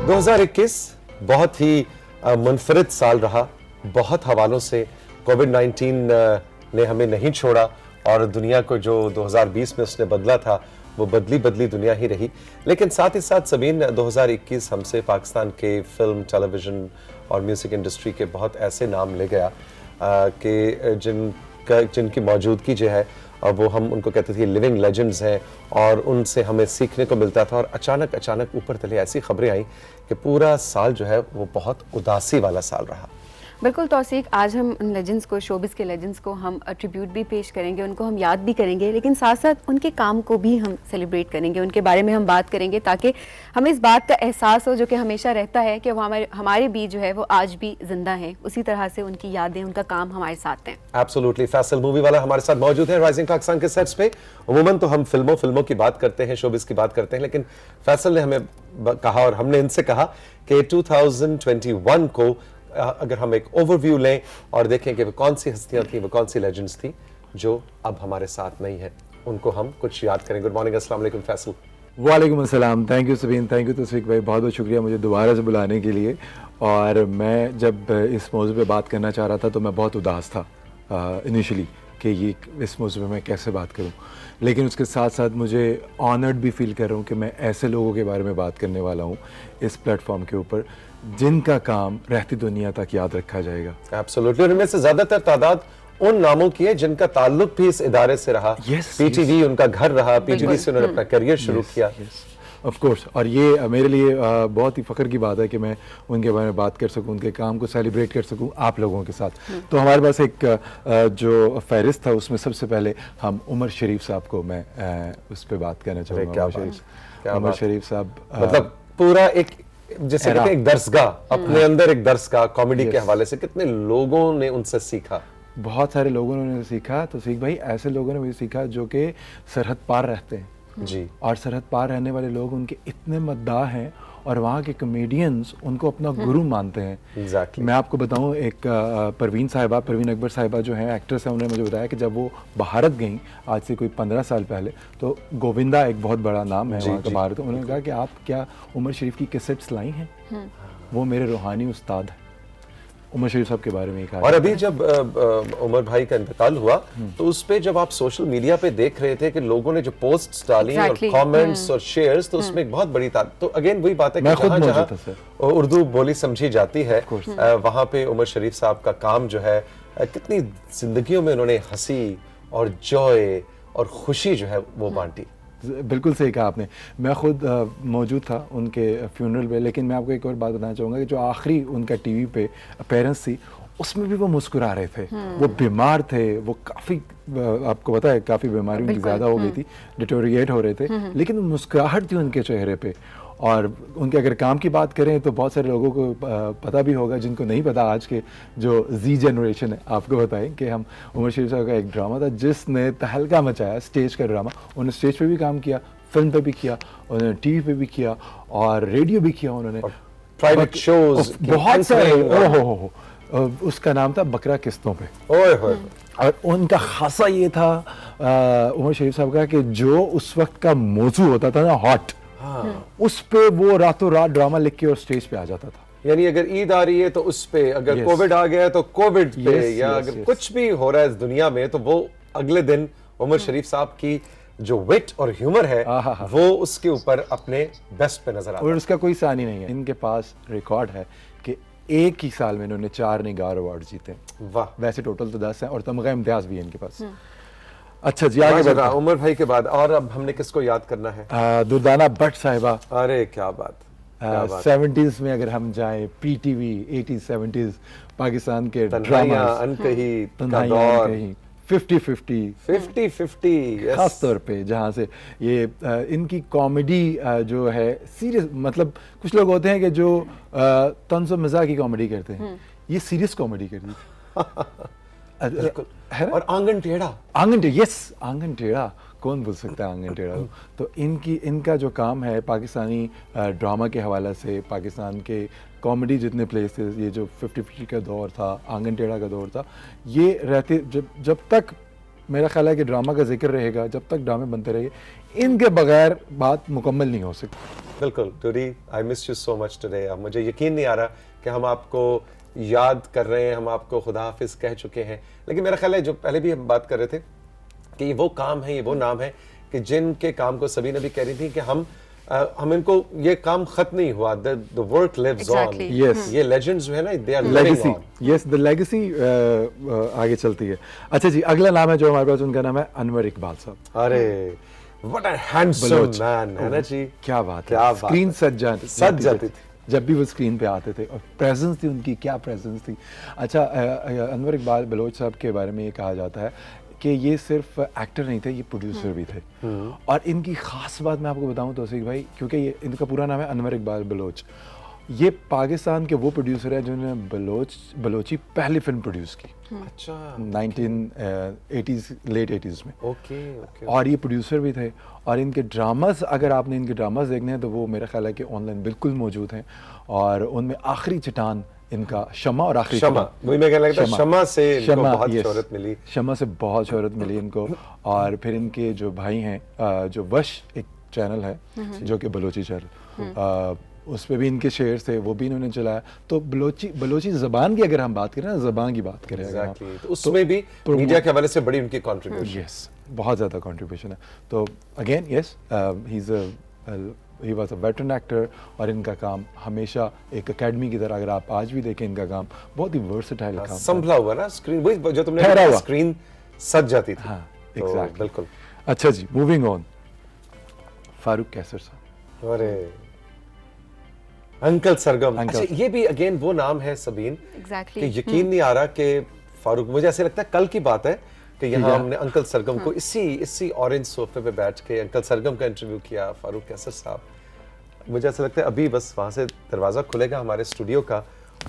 2021 बहुत ही मुनफरिद साल रहा। बहुत हवालों से कोविड-19 ने हमें नहीं छोड़ा और दुनिया को जो 2020 में उसने बदला था वो बदली बदली दुनिया ही रही। लेकिन साथ ही साथ सबीन 2021 हमसे पाकिस्तान के फिल्म, टेलीविज़न और म्यूज़िक इंडस्ट्री के बहुत ऐसे नाम ले गया कि जिनकी मौजूदगी जो है वो हम उनको कहते थे लिविंग लेजेंड्स हैं और उनसे हमें सीखने को मिलता था। और अचानक ऊपर तले ऐसी खबरें आई कि पूरा साल जो है वो बहुत उदासी वाला साल रहा। बिल्कुल तौसीक, आज हम उन लेजेंड्स को, शोबिस के लेजेंड्स को हम ट्रिब्यूट भी पेश करेंगे, उनको हम याद भी करेंगे, लेकिन साथ साथ उनके काम को भी हम सेलिब्रेट करेंगे, उनके बारे में हम बात करेंगे ताकि हमें इस बात का एहसास हो जो कि हमेशा रहता है कि वो हमारे बीच जो है वो आज भी जिंदा हैं। उसी तरह से उनकी यादें, उनका काम हमारे साथ हैं। एब्सोल्युटली। फैसल मूवी वाला हमारे साथ मौजूद है राइजिंग पाकिस्तान के सेट्स पे। उमूमन तो हम फिल्मों की बात करते हैं, शोबिस की बात करते हैं, लेकिन फैसल ने हमें कहा और हमने इनसे कहा कि 2021 को अगर हम एक ओवरव्यू लें और देखें कि वो कौन सी हस्तियां थी, वो कौन सी लेजेंड्स थी जो अब हमारे साथ नहीं है, उनको हम कुछ याद करें। गुड मॉर्निंग, अस्सलाम वालेकुम फैसल। वालेकुम अस्सलाम। Thank you Sabeen, thank you Tauseeq भाई, बहुत बहुत शुक्रिया मुझे दोबारा से बुलाने के लिए। और मैं जब इस मौजू पे बात करना चाह रहा था तो मैं बहुत उदास था इनिशियली कि ये इस मौजू पे मैं कैसे बात करूं, लेकिन उसके साथ साथ मुझे ऑनर्ड भी फील कर रहा हूं कि मैं ऐसे लोगों के बारे में बात करने वाला हूं इस प्लेटफॉर्म के ऊपर जिनका काम रहती दुनिया तक याद रखा जाएगा। एब्सोल्युटली। और इनमें से ज्यादातर तादाद उन नामों की है जिनका ताल्लुक भी इस इदारे से रहा। पीटीवी उनका घर रहा, पीटीवी से उन्होंने अपना करियर शुरू किया। ऑफ कोर्स, और ये मेरे लिए बहुत ही फ़ख्र की बात है कि मैं उनके बारे में बात कर सकूं, उनके काम को सेलिब्रेट कर सकूं आप लोगों के साथ। तो हमारे पास एक जो फहरिस्त था उसमें सबसे पहले हम उमर शरीफ साहब को मैं उस पर बात करना चाहूँगा। उमर शरीफ साहब मतलब पूरा एक जैसे कहते हैं एक दरसगाह, अपने अंदर एक दरसगाह कॉमेडी के हवाले से। कितने लोगों ने उनसे सीखा? बहुत सारे लोगों ने सीखा। तो सीख भाई, ऐसे लोगों ने भी सीखा जो कि सरहद पार रहते हैं जी, और सरहद पार रहने वाले लोग उनके इतने मद्दाह हैं और वहाँ के कॉमेडियंस उनको अपना गुरु मानते हैं। exactly. मैं आपको बताऊं, एक परवीन अकबर साहिबा जो हैं एक्ट्रेस हैं, उन्होंने मुझे बताया कि जब वो भारत गई आज से कोई 15 साल पहले, तो गोविंदा एक बहुत बड़ा नाम है वहाँ का भारत, उन्होंने कहा कि आप क्या उमर शरीफ की कैसेट्स लाई हैं? वो मेरे रूहानी उस्ताद हैं। उमर शरीफ साहब के बारे में कहा। और अभी जब उमर भाई का इंतकाल हुआ तो उस पे जब आप सोशल मीडिया पे देख रहे थे कि लोगों ने जो पोस्ट्स डाली और कमेंट्स और शेयर्स, तो उसमें एक बहुत बड़ी तो अगेन वही बात है कि जहाँ उर्दू बोली समझी जाती है वहाँ पे उमर शरीफ साहब का काम जो है, कितनी जिंदगियों में उन्होंने हंसी और जॉय और खुशी जो है वो बांटी। बिल्कुल सही कहा आपने। मैं खुद मौजूद था उनके फ्यूनरल पे, लेकिन मैं आपको एक और बात बताना चाहूँगा कि जो आखिरी उनका टीवी पे अपीयरेंस थी उसमें भी वो मुस्कुरा रहे थे। वो बीमार थे, वो काफ़ी, आपको पता है, काफ़ी बीमारी उनकी ज़्यादा हो गई थी, डिटोरिएट हो रहे थे, लेकिन मुस्कुराहट थी उनके चेहरे पे। और उनके अगर काम की बात करें तो बहुत सारे लोगों को पता भी होगा, जिनको नहीं पता आज के जो जी जनरेशन है, आपको बताएं कि हम उमर शरीफ साहब का एक ड्रामा था जिसने तहलका मचाया, स्टेज का ड्रामा। उन्होंने स्टेज पे भी काम किया, फिल्म पे भी किया, उन्होंने टीवी पे भी किया और रेडियो भी किया उन्होंने, प्राइवेट शोज बहुत सारे। उसका नाम था बकरा किस्तों पे। और उनका खासा ये था उमर शरीफ साहब का कि जो उस वक्त का मौजू होता था ना, हॉट, उस पे वो रातों रात ड्रामा लिख के और स्टेज पे आ जाता था। यानी अगर ईद आ रही है तो उस पे, अगर कोविड आ गया है तो कोविड पे, या अगर कुछ भी हो रहा है इस दुनिया में तो वो अगले दिन उमर शरीफ साहब की जो विट और ह्यूमर है वो उसके ऊपर अपने बेस्ट पे नजर आता है। और उसका कोई सानी नहीं है। इनके पास रिकॉर्ड है कि एक ही साल में इन्होंने 4 निगार अवार्ड जीते। वाह। वैसे टोटल तो 10 हैं और तमगा इम्तियाज भी है इनके पास। अच्छा जी, आगे बढ़ा। उमर भाई के बाद और अब हमने किसको याद करना है? दुर्दाना भट्ट साहिबा। अरे क्या बात। 70s में अगर हम जाएं, पीटीवी 80s 70s पाकिस्तान के ड्रामा, अनकही का दौर, 50-50 खास तौर पे, जहाँ से ये इनकी कॉमेडी जो है सीरियस, मतलब कुछ लोग होते हैं कि जो तंज़ और मज़ाक की कॉमेडी करते हैं, ये सीरियस कॉमेडी कर दी है। और आंगन टेढ़ा, आंगन टेढ़ा, कौन भूल सकता है आंगन टेढ़ा। तो इनका जो काम है पाकिस्तानी ड्रामा के हवाले से, पाकिस्तान के कॉमेडी जितने प्लेस थे, ये जो 50-50 का दौर था, आंगन टेढ़ा का दौर था, ये रहते जब तक मेरा ख्याल है कि ड्रामा का जिक्र रहेगा जब तक ड्रामे बनते रहेंगे, इनके बगैर बात मुकम्मल नहीं हो सकती। बिल्कुल टूरी, I miss you so much today. अब मुझे यकीन नहीं आ रहा कि हम आपको याद कर रहे हैं, हम आपको खुदा हाफिज कह चुके हैं, लेकिन मेरा ख्याल है जो पहले भी हम बात कर रहे थे कि ये वो काम है, ये वो नाम है कि जिनके काम को सभी ने भी कह रही थी कि हम इनको, ये काम खत्म नहीं हुआ, the work lives on. Exactly. Yes. ये लेजेंड्स जो है ना, they are living legacy, on. Yes the legacy आगे चलती है। अच्छा जी, अगला नाम है जो हमारे पास, उनका नाम है अनवर इकबाल साहब। अरे what a handsome Baloch. Man, है ना जी? क्या बात है, क्या बात स्क्रीन है। सज जाती थी जब भी वो स्क्रीन पे आते थे, और प्रेजेंस थी उनकी, क्या प्रेजेंस थी। अच्छा, अनवर इकबाल बलोच साहब के बारे में ये कहा जाता है कि ये सिर्फ एक्टर नहीं थे, ये प्रोड्यूसर भी थे। और इनकी खास बात मैं आपको बताऊं तौसीक भाई, क्योंकि ये इनका पूरा नाम है अनवर इकबाल बलोच। ये पाकिस्तान के वो प्रोड्यूसर है जिन्होंने बलोची पहली फिल्म प्रोड्यूस की अच्छा 1980s, लेट 80s में। Okay okay. और ये प्रोड्यूसर भी थे। और इनके ड्रामास, अगर आपने इनके ड्रामास देखने हैं तो वो मेरा ख्याल है कि ऑनलाइन बिल्कुल मौजूद हैं। और उनमें आखिरी चटान इनका शमा, और आखिरी शमा, वही मैं कहने लगा था, शमा से इनको शमा, बहुत yes, शोहरत मिली। शमा से बहुत शोहरत मिली इनको। और फिर इनके जो भाई हैं, जो वश एक चैनल है जो कि बलोची चैनल, उस पे भी इनके शेर थे, वो भी इन्होंने चलाया। तो बलोची ज़बान की अगर हम बात करें ना, ज़बान की बात करें अगर हम, Exactly. तो उसमें भी मीडिया के हवाले से बड़ी उनकी कंट्रीब्यूशन। यस, बहुत ज़्यादा कंट्रीब्यूशन है। तो again yes, he was a veteran actor. और इनका काम हमेशा एक एकेडमी की तरह, अगर आप आज भी देखें इनका काम, बहुत ही वर्सेटाइल काम था। संभला हुआ ना स्क्रीन, वही जो तुमने ठहरा कहा, हुआ। स्क्रीन सज जाती थी। हाँ, तो एग्जैक्टली, बिल्कुल। अच्छा जी, मूविंग ऑन, फारूक कैसर साहब। अरे अंकल सरगम। अंकल। अच्छा, ये भी अगेन वो नाम है सबीन Exactly. कि यकीन नहीं आ रहा कि फारूक, मुझे ऐसे लगता है कल की बात है कि यहाँ या। हमने अंकल सरगम को इसी ऑरेंज सोफे पे बैठ के अंकल सरगम का इंटरव्यू किया, फारूक कैसर साहब। मुझे ऐसा लगता है अभी बस वहाँ से दरवाज़ा खुलेगा हमारे स्टूडियो का,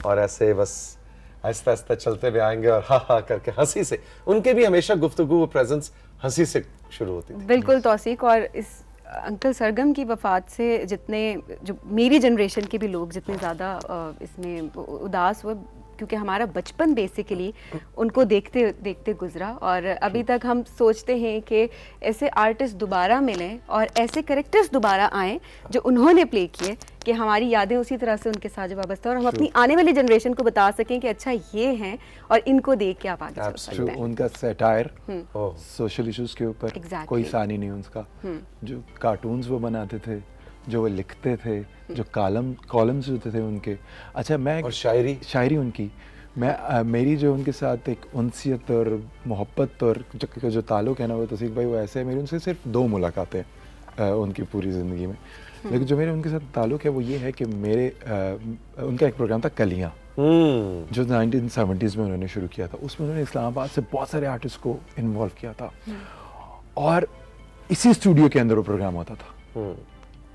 और ऐसे बस आहिस्ता आहिस्ता चलते हुए आएंगे और हा हा करके हंसी से, उनके भी हमेशा गुफ्तगू, प्रेजेंस हंसी से शुरू होती थी। बिल्कुल तौसीक। और इस अंकल सरगम की वफ़ात से जितने, जो मेरी जनरेशन के भी लोग जितने ज़्यादा इसमें उदास हुए, क्योंकि हमारा बचपन बेसिकली उनको देखते देखते गुजरा। और अभी तक हम सोचते हैं कि ऐसे आर्टिस्ट दोबारा मिलें और ऐसे करेक्टर्स दोबारा आएँ जो उन्होंने प्ले किए, कि हमारी यादें उसी तरह से उनके साथ वाबस्ता, और हम अपनी आने वाली जनरेशन को बता सकें कि अच्छा ये हैं और इनको देख के आप आगे चल सकते हैं। उनका सैटायर ओह, सोशल इश्यूज के ऊपर Exactly. कोई सानी नहीं उसका। जो कार्टून्स वो बनाते थे, जो वो लिखते थे, जो कॉलम्स होते थे उनके। अच्छा, मैं और शायरी उनकी, मैं मेरी जो उनके साथ एक उनसियत और मोहब्बत और जो ताल्लुक़ है ना, वो तौसीक भाई, वो ऐसे है, मेरी उनसे सिर्फ 2 मुलाकातें उनकी पूरी ज़िंदगी में। लेकिन जो मेरे उनके साथ ताल्लुक़ है वो ये है कि मेरे उनका एक प्रोग्राम था कलियाँ, जो 1970s में उन्होंने शुरू किया था। उसमें उन्होंने इस्लामाबाद से बहुत सारे आर्टिस्ट को इन्वॉल्व किया था, और इसी स्टूडियो के अंदर वो प्रोग्राम होता था।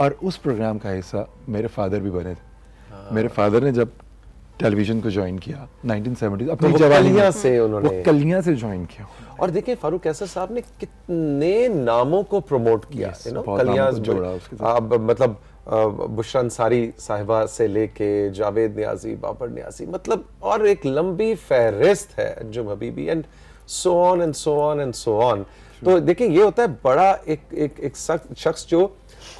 और उस प्रोग्राम का हिस्सा मेरे फादर भी बने थे। मेरे फादर ने जब टेलीविज़न को ज्वाइन किया 1970s, अपनी वो जवानी कलियां में, से उन्होंने, वो कलियां से ज्वाइन किया। और देखिए फारूक कैसर साहब ने कितने नामों को प्रमोट किया, Yes, यू नो, बहुत नामों कलियां को जोड़ा उसके साथ। अब मतलब बुशरा अंसारी साहिबा से लेके जावेद नियाजी, बाबर नियाजी, मतलब और एक लंबी फहरिस्त है, Anjum Habibi, and so on and so on and so on. तो देखिए ये होता है बड़ा एक शख्स जो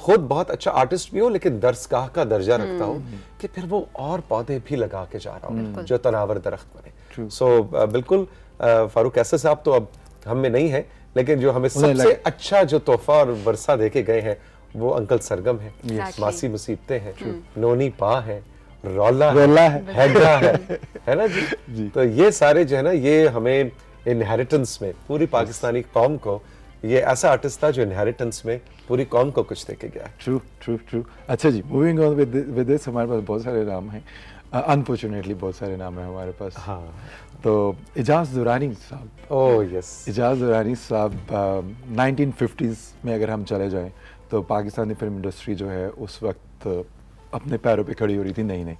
खुद बहुत अच्छा आर्टिस्ट भी हो, लेकिन दरसगाह का दर्जा रखता हो, कि फिर वो और पौधे भी लगा के जा रहा हो जो तनावर दरख्त बने। सो बिल्कुल फारूक कैसर साहब तो अब हम में नहीं है, लेकिन जो हमें सबसे अच्छा जो तोहफा और वर्षा देके गए हैं वो अंकल सरगम है, Exactly. मासी मुसीबतें हैं, नोनी पा है, रौला है, हैगा है ना जी? तो ये सारे जो है ना, ये हमें इनहेरिटेंस में पूरी पाकिस्तानी कौम को, ये ऐसा आर्टिस्ट था जो इनहेरिटेंस में पूरी कौम को कुछ देके गया। ट्रू। अच्छा जी, मूविंग ऑन विद दिस, हमारे पास बहुत सारे नाम हैं, अनफॉर्चुनेटली बहुत सारे नाम हैं हमारे पास। हाँ, तो इजाज़ दुरानी साहब, ओह यस, इजाज़ दुरानी साहब 1950s में अगर हम चले जाएं तो पाकिस्तानी फिल्म इंडस्ट्री जो है उस वक्त अपने पैरों पे खड़ी हो रही थी नई,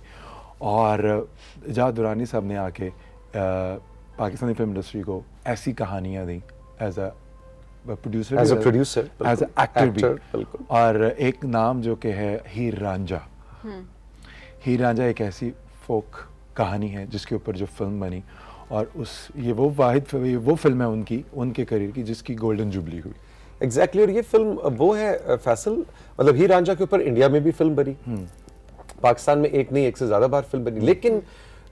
और इजाज़ दुरानी साहब ने आके पाकिस्तानी फिल्म इंडस्ट्री को ऐसी कहानियाँ दी, as a producer, as a producer, as a actor भी। बिल्कुल। और एक नाम जो कि है हीर रांझा। हीर रांझा एक ऐसी फोक कहानी है जिसके ऊपर जो फिल्म बनी, और ये वो फिल्म है उनके करियर की जिसकी गोल्डन जुबली हुई। एग्जैक्टली और ये फिल्म वो है फैसल, मतलब हीर रांझा के ऊपर इंडिया में भी फिल्म बनी, पाकिस्तान में एक नहीं एक से ज्यादा बार फिल्म बनी, लेकिन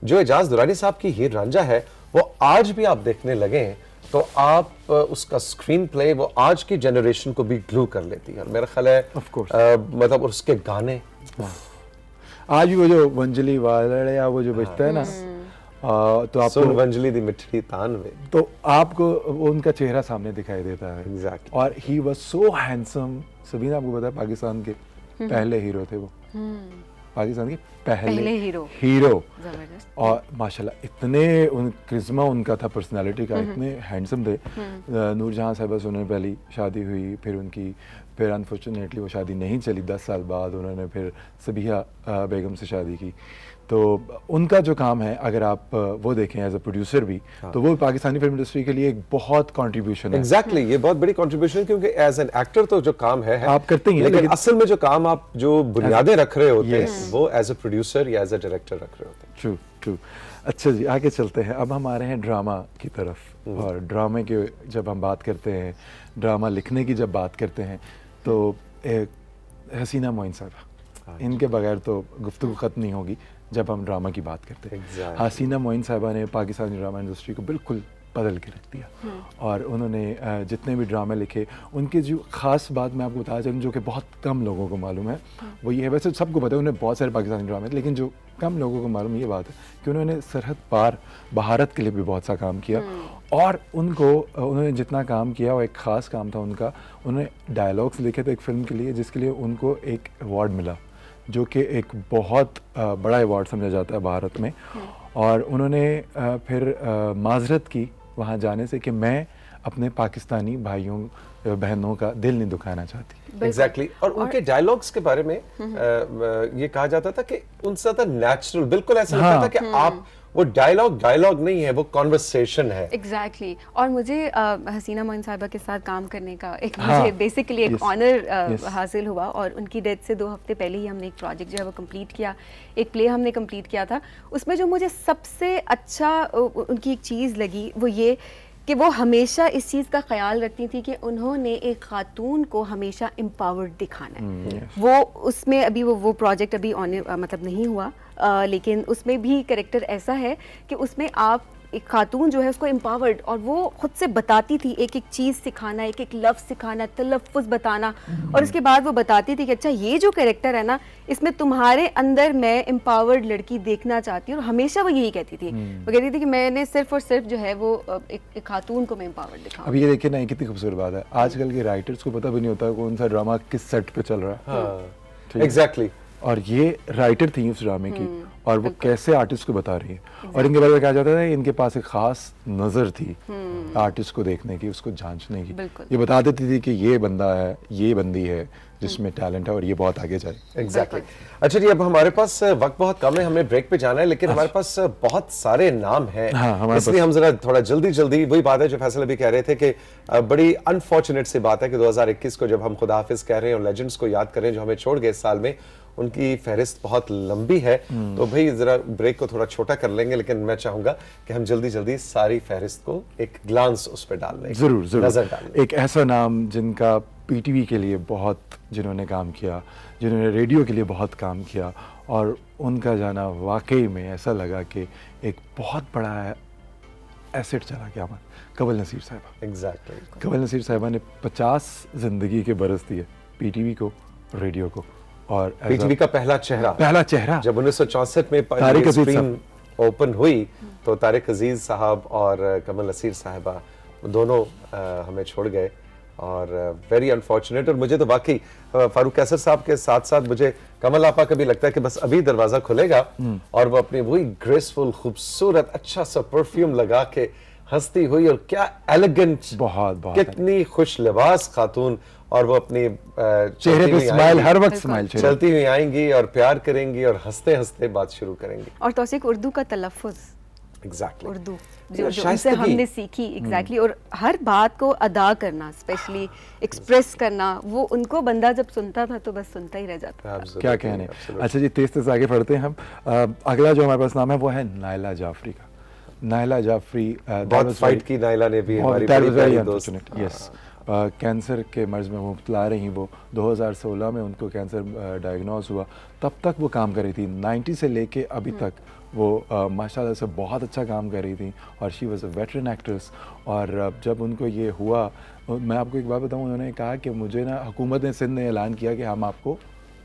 जो एजाज दुरानी साहब की हीर रांझा है वो आज भी आप देखने लगे तो आप उसका स्क्रीन प्ले वो आज की जनरेशन को भी ग्लू कर लेती है। और मेरा ख्याल है Of course. मतलब उसके गाने आज भी वो जो वंजली वाले या वो जो बजता है ना, तो सुन आपको वंजली दी मिठड़ी तान में, तो आपको उनका चेहरा सामने दिखाई देता है। Exactly. और he was so handsome. Sabina आपको पता है पाकिस्तान के पहले हीरो थे वो, पाकिस्तान के पहले हीरो। जबरदस्त। और माशाल्लाह इतने क्रिज्मा उनका था, पर्सनालिटी का, इतने हैंडसम थे। नूरजहां साहिबा से उन्होंने पहली शादी हुई, फिर अनफॉर्चुनेटली वो शादी नहीं चली, 10 साल बाद उन्होंने फिर सबिहा बेगम से शादी की। तो उनका जो काम है अगर आप वो देखें एज अ प्रोड्यूसर भी, तो वो पाकिस्तानी फिल्म इंडस्ट्री के लिए एक बहुत कंट्रीब्यूशन है। एग्जैक्टली ये बहुत बड़ी कंट्रीब्यूशन है, क्योंकि एज एन एक्टर तो जो काम है आप करते ही हैं, लेकिन लेकिन असल में जो काम आप जो बुनियादें रख रहे होते हैं वो एज अ प्रोड्यूसर या एज अ डायरेक्टर रख रहे होते हैं। True true. अच्छा जी, आगे चलते हैं। अब हम आ रहे हैं ड्रामा की तरफ। और ड्रामे के जब हम बात करते हैं, ड्रामा लिखने की जब बात करते हैं, तो हसीना मोइन साहबा, इनके बगैर तो गुफ्तगू ख़त्म नहीं होगी जब हम ड्रामा की बात करते हैं। Exactly. हसीना मोइन साहबा ने पाकिस्तानी ड्रामा इंडस्ट्री को बिल्कुल बदल के रख दिया। और उन्होंने जितने भी ड्रामे लिखे, उनकी जो ख़ास बात मैं आपको बताना चाहूँ जो कि बहुत कम लोगों को मालूम है, वो ये है, वैसे सबको पता है उन्हें बहुत सारे पाकिस्तानी ड्रामे थे, लेकिन जो कम लोगों को मालूम ये बात है कि उन्होंने सरहद पार भारत के लिए भी बहुत सा काम किया। और उन्होंने जितना काम किया वो एक ख़ास काम था उनका। उन्होंने डायलॉग्स लिखे थे एक फ़िल्म के लिए जिसके लिए उनको एक अवार्ड मिला, जो कि एक बहुत बड़ा अवार्ड समझा जाता है भारत में। और उन्होंने फिर माजरत की वहाँ जाने से कि मैं अपने पाकिस्तानी भाइयों बहनों का दिल नहीं दुखाना चाहती। एग्जैक्टली और उनके डायलॉग्स के बारे में ये कहा जाता था कि उनसे ज्यादा नेचुरल, बिल्कुल ऐसा लगता था कि आप वो डायलॉग नहीं है, वो कॉन्वर्सेशन है। एग्जैक्टली और मुझे हसीना मोइन साहिबा के साथ काम करने का मुझे बेसिकली एक ऑनर हासिल हुआ। और उनकी डेथ से 2 हफ्ते पहले ही हमने एक प्रोजेक्ट जो है वो कंप्लीट किया, एक प्ले हमने कंप्लीट किया था। उसमें जो मुझे सबसे अच्छा उनकी एक चीज़ लगी वो ये कि वो हमेशा इस चीज़ का ख्याल रखती थी कि उन्होंने एक खातून को हमेशा एम्पावर्ड दिखाना है। वो उसमें अभी वो प्रोजेक्ट अभी मतलब नहीं हुआ, लेकिन उसमें भी कैरेक्टर ऐसा है कि उसमें आप एक खातून जो है उसको एम्पावर्ड, और वो खुद से बताती थी एक एक चीज़ सिखाना, एक एक लफ्ज़ सिखाना, तलफ़्फ़ुज़ बताना। और उसके बाद वो बताती थी कि अच्छा ये जो कैरेक्टर है ना, इसमें तुम्हारे अंदर मैं एम्पावर्ड लड़की देखना चाहती हूँ। और हमेशा वो यही कहती थी, वो कहती थी कि मैंने सिर्फ और सिर्फ जो है वो एक खातून को मैं एम्पावर्ड दिखाऊँ। अब ये देखिए ना, कितनी खूबसूरत बात है, आजकल के राइटर्स को पता भी नहीं होता कौन सा ड्रामा किस सेट पे चल रहा है। एग्जैक्टली। और ये राइटर थी उस ड्रामे की, और वो कैसे आर्टिस्ट को बता रही है। और इनके बारे में कहा जाता है इनके पास एक खास नज़र थी आर्टिस्ट को देखने की, उसको जांचने की। ये बता देती थी कि ये बंदा है, ये बंदी है जिसमें टैलेंट है और ये बहुत आगे जाए। एग्जैक्टली। अच्छा जी, अब हमारे पास वक्त बहुत कम है, हमें ब्रेक पे जाना है, लेकिन हमारे पास बहुत सारे नाम हैं। हाँ, इसलिए हम जरा थोड़ा जल्दी वही बात है जो फैसल अभी कह रहे थे कि बड़ी अनफॉर्चुनेट सी बात है कि 2021 को जब हम खुदा हाफिज कह रहे हैं और लेजेंड्स को याद करें जो हमें छोड़ गए इस साल में, उनकी फहरिस्त बहुत लंबी है। तो भाई जरा ब्रेक को थोड़ा छोटा कर लेंगे, लेकिन मैं चाहूंगा कि हम जल्दी सारी फहरिस्त को एक ग्लांस उस पर डाल लें, जरूर नजर डाल लें। एक ऐसा नाम जिनका पीटीवी के लिए बहुत जिन्होंने काम किया, जिन्होंने रेडियो के लिए बहुत काम किया, और उनका जाना वाकई में ऐसा लगा कि एक बहुत बड़ा एसेट चला गया हमारा, कवल नसीर साहिबा। एग्जैक्टली। कवल नसीर साहिबा ने 50 जिंदगी के बरस दिए पीटीवी को, रेडियो को। और पीटीवी का पहला चेहरा जब 1964 में तारिक अजीज स्क्रीन ओपन हुई तो तारिक अजीज साहब और कमल नसीर साहिबा दोनों हमें छोड़ गए, और वेरी अनफॉर्चुनेट। और मुझे तो वाकई फारूक कैसर साहब के साथ साथ मुझे कमल आपा का भी लगता है कि बस अभी दरवाजा खुलेगा और वो अपनी वही ग्रेसफुल खूबसूरत अच्छा सा परफ्यूम लगा के हंसती हुई, और क्या एलिगेंट, बहुत कितनी खुश लिबास खातून, और वो अपनी चेहरे पे स्माइल, हर वक्त स्माइल चलती हुई आएंगी और प्यार करेंगी और हंसते हंसते बात शुरू करेंगी। और तौसीक उर्दू का तलफ़्फ़ुज़, एग्जैक्टली उर्दू जो उनसे हमने सीखी। एग्जैक्टली। और हर बात को अदा करना, स्पेशली एक्सप्रेस करना, वो उनको बंदा जब सुनता था तो बस सुनता ही रह जाता था। क्या कहने। अच्छा जी, तेज आगे बढ़ते हैं हम। अगला जो हमारे पास नाम है वो है नायला जाफरी का। नायला जाफरी बहुत फाइट की नायला ने भी, हमारी बड़ी प्यारी दोस्त। यस, कैंसर के मर्ज में मुब्तला रही वो। 2016 में उनको कैंसर डायग्नोज हुआ, तब तक वो काम कर रही थी। 90 से लेके अभी तक वो माशाल्लाह से बहुत अच्छा काम कर रही थी, और she was a veteran actress. और जब उनको ये हुआ, मैं आपको एक बात बताऊं, उन्होंने कहा कि मुझे ना हुकूमत ने सिंध ने ऐलान किया कि हम आपको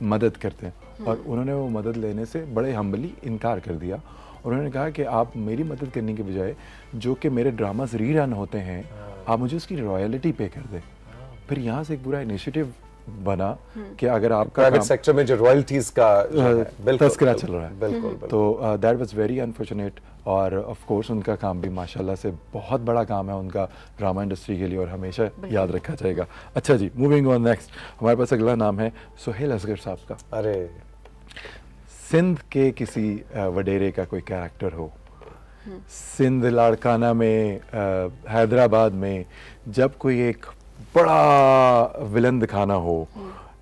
मदद करते हैं, और उन्होंने वो मदद लेने से बड़े हम्बली इनकार कर दिया। उन्होंने कहा कि आप मेरी मदद करने के बजाय जो कि मेरे ड्रामास रीरन होते हैं, आप मुझे उसकी रॉयल्टी पे कर दें। फिर यहाँ से एक पूरा इनिशिएटिव बना कि अगर आपका प्राइवेट सेक्टर में जो रॉयल्टीज का तस्करा चल रहा है, बिल्कुल, तो दैट वाज वेरी अनफॉर्चुनेट। और ऑफ कोर्स उनका काम भी माशाल्लाह से बहुत बड़ा काम है उनका ड्रामा इंडस्ट्री के लिए, और हमेशा याद रखा जाएगा। अच्छा जी, मूविंग ऑन नेक्स्ट, हमारे पास अगला नाम है सुहेल असगर साहब का। अरे सिंध के किसी वडेरे का कोई कैरेक्टर हो, सिंध लाड़काना में, हैदराबाद में जब कोई एक बड़ा विलन दिखाना हो,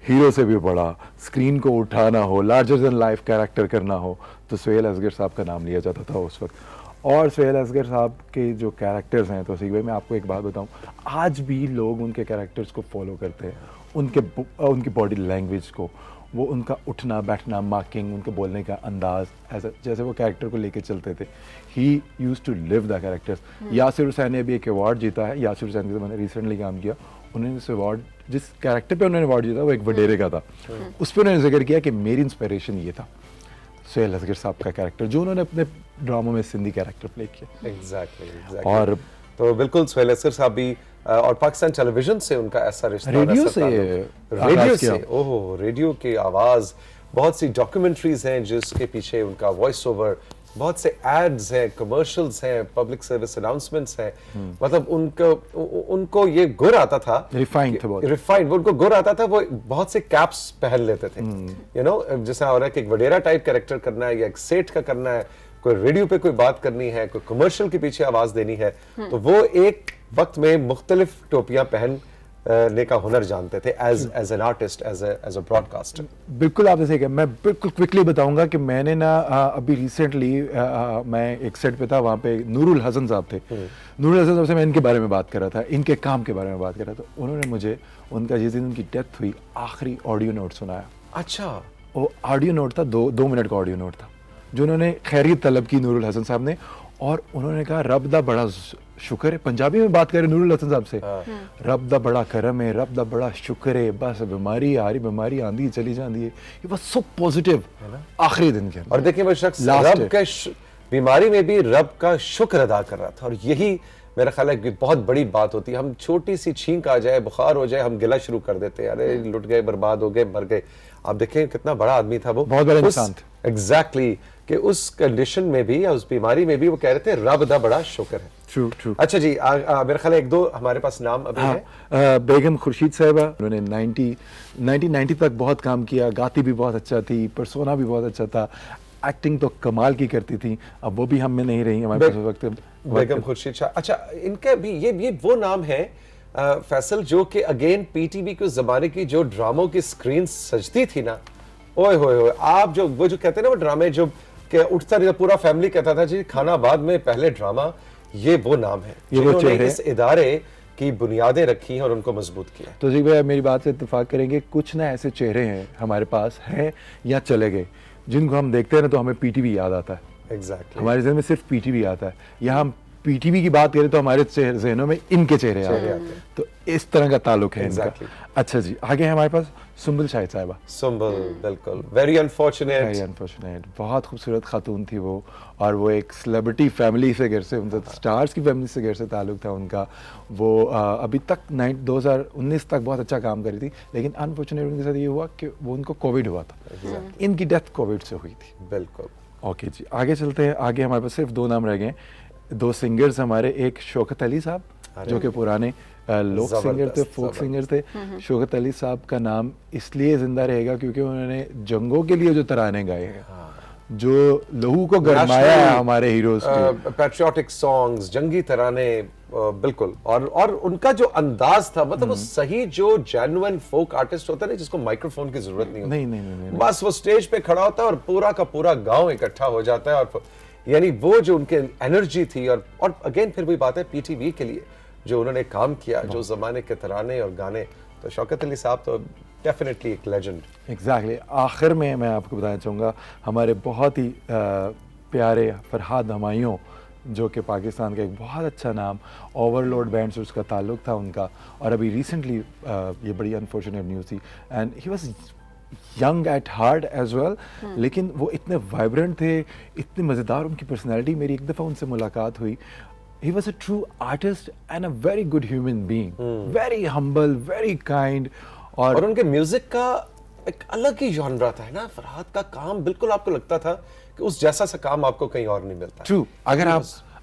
हीरो से भी बड़ा, स्क्रीन को उठाना हो, लार्जर देन लाइफ कैरेक्टर करना हो, तो सुहेल असगर साहब का नाम लिया जाता था उस वक्त। और सुहेल असगर साहब के जो कैरेक्टर्स हैं, तो भाई मैं आपको एक बात बताऊं, आज भी लोग उनके कैरेक्टर्स को फॉलो करते हैं, उनकी बॉडी लैंग्वेज को, वो उनका उठना बैठना, मार्किंग, उनके बोलने का अंदाज, ऐसा जैसे वो कैरेक्टर को लेके चलते थे। He used to live the characters. Yasir Hussain ने भी एक अवार्ड जीता है, यासिर हुसैन के साथ मैंने रिसेंटली काम किया, उन्होंने इस अवार्ड, जिस कैरेक्टर पे उन्होंने अवार्ड जीता वो एक वडेरे का था, उस पर उन्होंने जिक्र किया कि मेरी इंस्पिरेशन ये था सुहेल असगर साहब का कैरेक्टर, जो उन्होंने अपने ड्रामों में सिंधी कैरेक्टर प्ले किया। एग्जैक्टली। और तो बिल्कुल सुहेल असगर साहब भी, और पाकिस्तान टेलीविजन से उनका ऐसा रिश्ता, रेडियो से, ओहो, रेडियो की आवाज़, बहुत सी डॉक्यूमेंट्रीज हैं जिसके पीछे उनका वॉइस ओवर, बहुत से एड्स हैं, कमर्शियल्स हैं, पब्लिक सर्विस अनाउंसमेंट्स हैं। मतलब उनको ये गुर आता था, रिफाइंड, उनको गुर आता था, वो बहुत से कैप्स पहन लेते थे, यू नो, जैसा हो रहा है कि एक वडेरा टाइप कैरेक्टर करना है, या एक सेठ का करना है, कोई रेडियो पे कोई बात करनी है, कोई कमर्शियल के पीछे आवाज देनी है, तो वो एक वक्त में मुख्तलिफ टोपियां पहनने का हुनर जानते थे as an artist, as a broadcaster. बिल्कुल आपने सही कहा। मैं बिल्कुल क्विकली बताऊंगा कि मैंने ना अभी रिसेंटली मैं एक सेट पे था, वहाँ पे नूरुल हसन साहब थे। नूरुल हसन साहब से मैं इनके बारे में बात कर रहा था, इनके काम के बारे में बात कर रहा था। उन्होंने मुझे उनका जिस दिन उनकी डेथ हुई आखिरी ऑडियो नोट सुनाया। अच्छा, वो ऑडियो नोट था, दो मिनट का ऑडियो नोट था, जो उन्होंने खैरियत तलब की नूरुल हसन साहब ने, और उन्होंने कहा रब दा बड़ा शुक्र है, पंजाबी में बात करें नूरुल हसन साहब से, रब दा बड़ा करम है, रब दा बड़ा शुक्र है, बस बीमारी आ रही, बीमारी आंदी चली जाती है, ये बस सो पॉजिटिव आखिरी दिन के। और देखिए वो शख्स रब का बीमारी में भी रब का शुक्र अदा कर रहा था, और यही मेरा ख्याल है कि बहुत बड़ी बात होती है। हम छोटी सी छींक आ जाए, बुखार हो जाए, हम गिला शुरू कर देते हैं, अरे लुट गए, बर्बाद हो गए, मर गए। आप देखें कितना बड़ा आदमी था वो, बहुत बड़ा इंसान था। एग्जैक्टली, कि उस कंडीशन में भी या उस बीमारी में भी वो कह रहे थे रब दा बड़ा शुक्र है। ट्रू। अच्छा जी, मेरा ख्याल है एक दो हमारे पास नाम अभी है। बेगम खुर्शीद साहिबा, उन्होंने 1990 तक बहुत काम किया, गाती भी बहुत अच्छा थी, पर्सोना भी बहुत अच्छा था, एक्टिंग तो कमाल की करती थी। अब वो भी हम में नहीं रही हमारे पास वक्त। बेगम खुर्शीद शाह, अच्छा, इनका भी ये वो नाम है फैसल, जो कि अगेन पीटीवी के जमाने की जो ड्रामों की स्क्रीन सजती थी ना, ओए होए, आप जो वो जो कहते हैं ना, वो ड्रामे जो कि उठता नहीं, पूरा फैमिली कहता था जी खाना बाद में पहले ड्रामा, ये वो नाम है जिन्होंने इस इदारे की बुनियादें रखी हैं और उनको मजबूत किया। तो जी भाई मेरी बात से इत्तेफाक करेंगे, कुछ ना ऐसे चेहरे हैं हमारे पास हैं या चले गए, जिनको हम देखते हैं ना तो हमें पीटीवी याद आता है। एग्जैक्टली, हमारे जहन में सिर्फ पीटीवी आता है, या हम पीटीवी की बात करें तो हमारे जहनों में इनके चेहरे आते हैं। तो इस तरह का ताल्लुक है इनका। अच्छा जी, आगे है हमारे पास सुंबुल शाहिद साहिबा। सुंबुल, बिल्कुल, वेरी अनफॉर्चुनेट, बहुत खूबसूरत खातून थी वो, और वो एक सेलिब्रिटी फैमिली से घर से, मतलब स्टार्स की फैमिली से घर से ताल्लुक था उनका। वो अभी तक 2019 तक बहुत अच्छा काम करी थी, लेकिन अनफॉर्चुनेट उनके साथ ये हुआ कि वो उनको कोविड हुआ था। इनकी डेथ कोविड से हुई थी। बिल्कुल। ओके जी, आगे चलते हैं। आगे हमारे पास सिर्फ दो नाम रह गए, दो सिंगर्स हमारे, एक शौकत अली साहब जो कि पुराने लोक सिंगर थे, फोक सिंगर थे। शौकत अली साहब का नाम इसलिए जिंदा रहेगा क्योंकि उन्होंने जंगों के लिए जो तराने गाए हैं, जो लहू को गरमाया है हमारे हीरोज के, पैट्रियोटिक सॉन्ग्स, जंगी तराने, बिल्कुल। और उनका जो अंदाज था, मतलब वो सही जो जेन्युइन फोक आर्टिस्ट होता है ना, जिसको माइक्रोफोन की जरूरत नहीं होती, नहीं, बस वो स्टेज पे खड़ा होता है और पूरा का पूरा गांव इकट्ठा हो जाता है और यानी वो जो उनके एनर्जी थी, और अगेन फिर वही बात है पीटीवी के लिए जो उन्होंने काम किया, जो जमाने के तराने और गाने, तो शौकत अली साहब तो डेफिनेटली एक लेजेंड। एग्जैक्टली आखिर में मैं आपको बताना चाहूँगा हमारे बहुत ही प्यारे फरहाद हमायूं, जो कि पाकिस्तान का एक बहुत अच्छा नाम, ओवरलोड बैंड से उसका ताल्लुक़ था उनका, और अभी रिसेंटली ये बड़ी अनफॉर्चुनेट न्यूज़ थी, and he was young at heart as well, लेकिन वो इतने वाइब्रेंट थे, इतनी मज़ेदार उनकी पर्सनैलिटी। मेरी एक दफ़ा उनसे मुलाकात हुई। He was a true artist and a very good human being, very humble, very kind, और उनके म्यूजिक का एक अलग ही जॉनरा था, है ना। फरहाद का काम बिल्कुल आपको लगता था कि उस जैसा सा काम आपको कहीं और नहीं मिलता। ट्रू।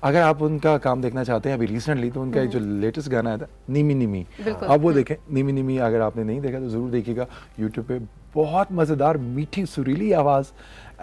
अगर आप उनका काम देखना चाहते हैं अभी रिसेंटली, तो उनका जो लेटेस्ट गाना आया था निमी निमी, अब वो देखें। निमी निमी अगर आपने नहीं देखा तो ज़रूर देखिएगा यूट्यूब पे। बहुत मज़ेदार, मीठी सुरीली आवाज़।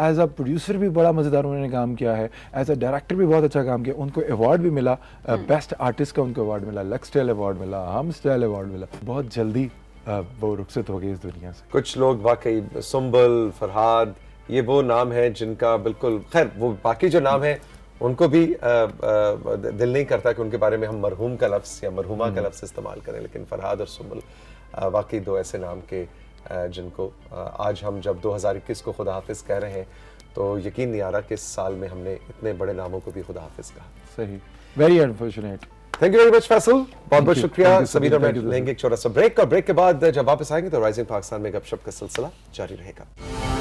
एज अ प्रोड्यूसर भी बड़ा मज़ेदार उन्होंने काम किया है, एज अ डायरेक्टर भी बहुत अच्छा काम किया। उनको अवार्ड भी मिला, बेस्ट आर्टिस्ट का उनको अवार्ड मिला, लक्स स्टाइल अवार्ड मिला, हम स्टाइल अवार्ड मिला। बहुत जल्दी वो रुखसत हो गई इस दुनिया से। कुछ लोग वाकई, सुंबल, फरहाद, ये वो नाम है जिनका बिल्कुल, खैर वो बाकी जो नाम है उनको भी दिल नहीं करता कि उनके बारे में हम मरहूम का लफ्ज़ या मरहूमा का लफ्ज़ इस्तेमाल करें, लेकिन फरहाद और सुंबल वाकई दो ऐसे नाम के जिनको आज हम जब 2021 को खुदा हाफिज़ कह रहे हैं तो यकीन नहीं आ रहा कि इस साल में हमने इतने बड़े नामों को भी खुदा हाफिज़ कहा। सही, very unfortunate. Thank you very much Faisal, बहुत बहुत शुक्रिया। समीर और मैं Thank you. लेंगे एक छोटा सा ब्रेक, और ब्रेक के बाद जब वापस आएंगे तो राइजिंग पाकिस्तान में गपशप का सिलसिला जारी रहेगा।